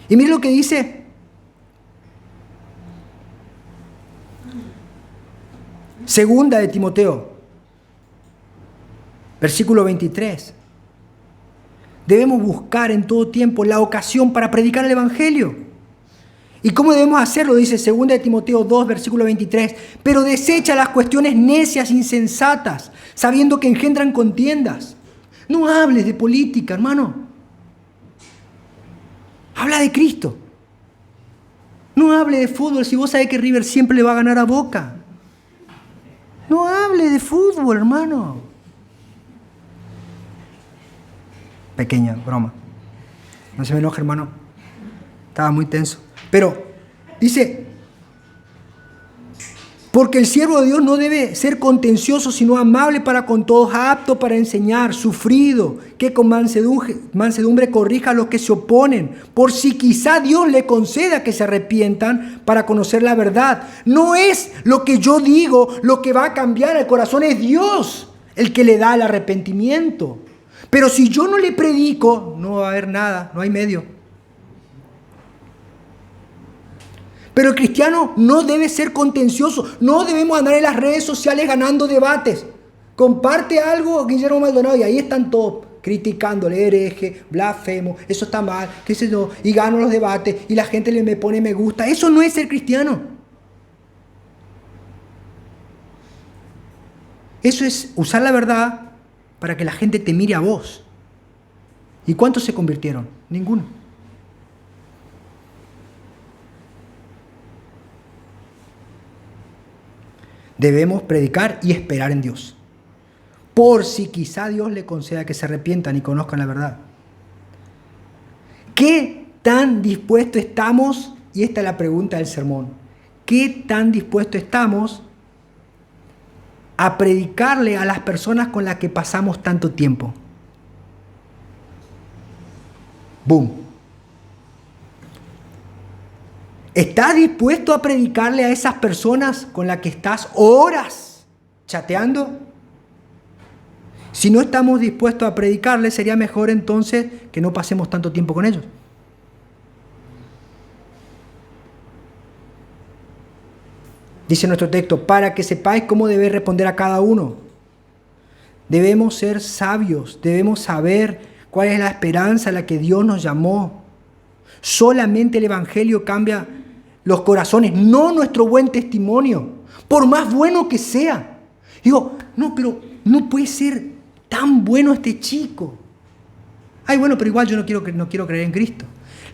Y mire lo que dice. Segunda de Timoteo, versículo 23. Debemos buscar en todo tiempo la ocasión para predicar el Evangelio. ¿Y cómo debemos hacerlo? Dice 2 de Timoteo 2, versículo 23. Pero desecha las cuestiones necias, insensatas, sabiendo que engendran contiendas. No hables de política, hermano. Habla de Cristo. No hable de fútbol si vos sabés que River siempre le va a ganar a Boca. No hable de fútbol, hermano. Pequeña broma. No se me enoje, hermano. Estaba muy tenso. Pero dice: porque el siervo de Dios no debe ser contencioso, sino amable para con todos, apto para enseñar, sufrido, que con mansedumbre corrija a los que se oponen, por si quizá Dios le conceda que se arrepientan para conocer la verdad. No es lo que yo digo lo que va a cambiar el corazón, es Dios el que le da el arrepentimiento. Pero si yo no le predico, no va a haber nada, no hay medio. Pero el cristiano no debe ser contencioso. No debemos andar en las redes sociales ganando debates. Comparte algo Guillermo Maldonado y ahí están todos criticándole: hereje, blasfemo, eso está mal, qué sé yo, y gano los debates y la gente me pone me gusta. Eso no es ser cristiano. Eso es usar la verdad para que la gente te mire a vos. ¿Y cuántos se convirtieron? Ninguno. Debemos predicar y esperar en Dios, por si quizá Dios le conceda que se arrepientan y conozcan la verdad. ¿Qué tan dispuestos estamos? Y esta es la pregunta del sermón. ¿Qué tan dispuestos estamos a predicarle a las personas con las que pasamos tanto tiempo? ¡Boom! ¿Estás dispuesto a predicarle a esas personas con las que estás horas chateando? Si no estamos dispuestos a predicarles, sería mejor entonces que no pasemos tanto tiempo con ellos. Dice nuestro texto: para que sepáis cómo debéis responder a cada uno. Debemos ser sabios, debemos saber cuál es la esperanza a la que Dios nos llamó. Solamente el Evangelio cambia los corazones, no nuestro buen testimonio, por más bueno que sea. Digo, no, pero no puede ser tan bueno este chico. Ay, bueno, pero igual yo no quiero creer en Cristo.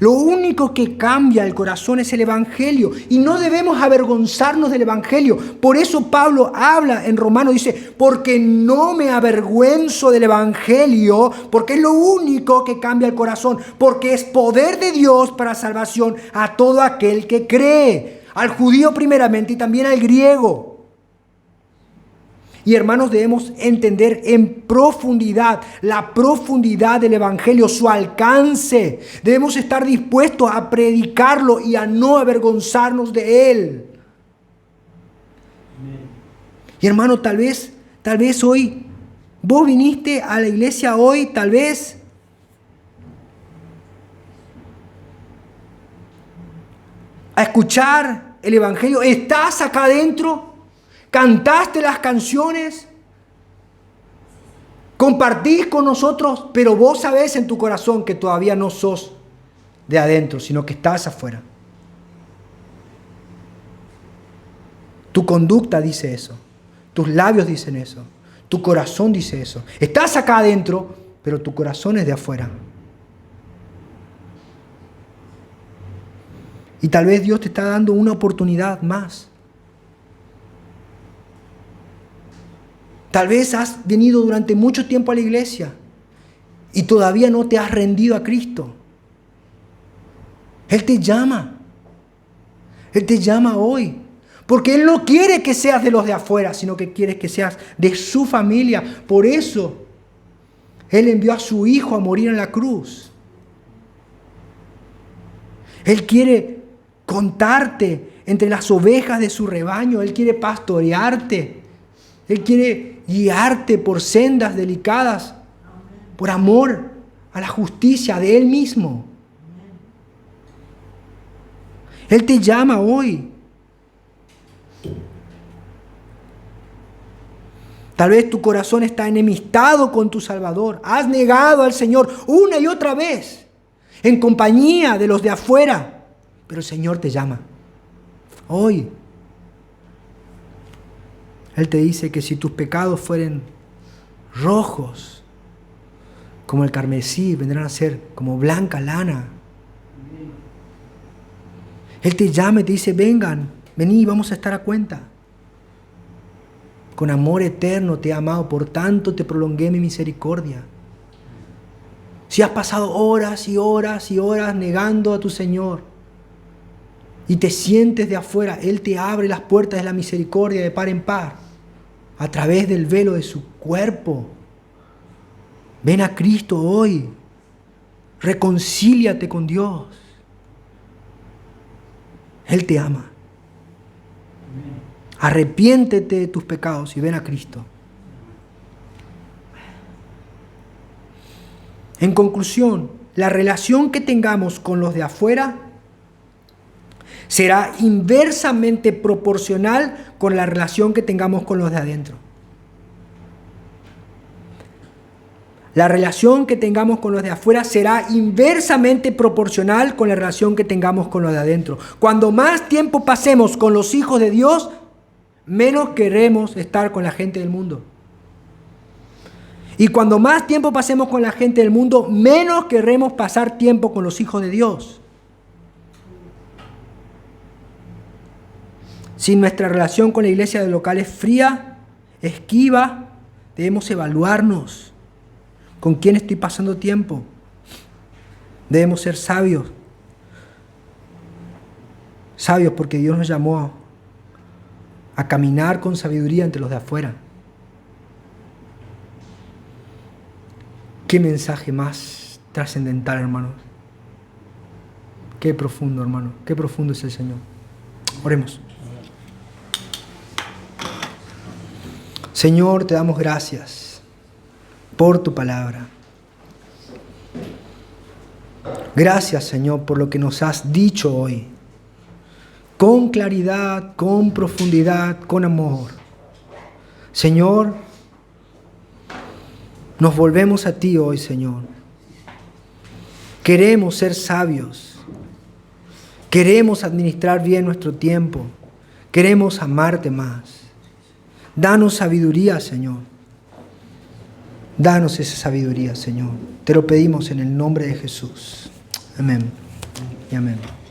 Lo único que cambia el corazón es el Evangelio, y no debemos avergonzarnos del Evangelio. Por eso Pablo habla en Romanos, dice: porque no me avergüenzo del Evangelio, porque es lo único que cambia el corazón, porque es poder de Dios para salvación a todo aquel que cree, al judío primeramente y también al griego. Y hermanos, debemos entender en profundidad la profundidad del Evangelio, su alcance. Debemos estar dispuestos a predicarlo y a no avergonzarnos de él. Y hermano, tal vez hoy, vos viniste a la iglesia hoy, tal vez a escuchar el Evangelio. Estás acá adentro, cantaste las canciones, compartís con nosotros, pero vos sabés en tu corazón que todavía no sos de adentro, sino que estás afuera. Tu conducta dice eso, tus labios dicen eso, tu corazón dice eso. Estás acá adentro, pero tu corazón es de afuera. Y tal vez Dios te está dando una oportunidad más. Tal vez has venido durante mucho tiempo a la iglesia y todavía no te has rendido a Cristo. Él te llama. Él te llama hoy. Porque Él no quiere que seas de los de afuera, sino que quiere que seas de su familia. Por eso Él envió a su Hijo a morir en la cruz. Él quiere contarte entre las ovejas de su rebaño. Él quiere pastorearte. Él quiere guiarte por sendas delicadas, por amor a la justicia de Él mismo. Él te llama hoy. Tal vez tu corazón está enemistado con tu Salvador. Has negado al Señor una y otra vez en compañía de los de afuera. Pero el Señor te llama hoy. Él te dice que si tus pecados fueren rojos como el carmesí, vendrán a ser como blanca lana. Él te llama y te dice, vengan, vení, vamos a estar a cuenta. Con amor eterno te he amado, por tanto te prolongué mi misericordia. Si has pasado horas y horas y horas negando a tu Señor y te sientes de afuera, Él te abre las puertas de la misericordia de par en par a través del velo de su cuerpo. Ven a Cristo hoy. Reconcíliate con Dios. Él te ama. Arrepiéntete de tus pecados y ven a Cristo. En conclusión, la relación que tengamos con los de afuera será inversamente proporcional con la relación que tengamos con los de adentro. La relación que tengamos con los de afuera será inversamente proporcional con la relación que tengamos con los de adentro. Cuando más tiempo pasemos con los hijos de Dios, menos queremos estar con la gente del mundo. Y cuando más tiempo pasemos con la gente del mundo, menos querremos pasar tiempo con los hijos de Dios. Si nuestra relación con la iglesia local es fría, esquiva, debemos evaluarnos. ¿Con quién estoy pasando tiempo? Debemos ser sabios. Sabios porque Dios nos llamó a caminar con sabiduría entre los de afuera. Qué mensaje más trascendental, hermanos. Qué profundo, hermano. Qué profundo es el Señor. Oremos. Señor, te damos gracias por tu palabra. Gracias, Señor, por lo que nos has dicho hoy. Con claridad, con profundidad, con amor. Señor, nos volvemos a ti hoy, Señor. Queremos ser sabios. Queremos administrar bien nuestro tiempo. Queremos amarte más. Danos sabiduría, Señor. Danos esa sabiduría, Señor. Te lo pedimos en el nombre de Jesús. Amén y amén.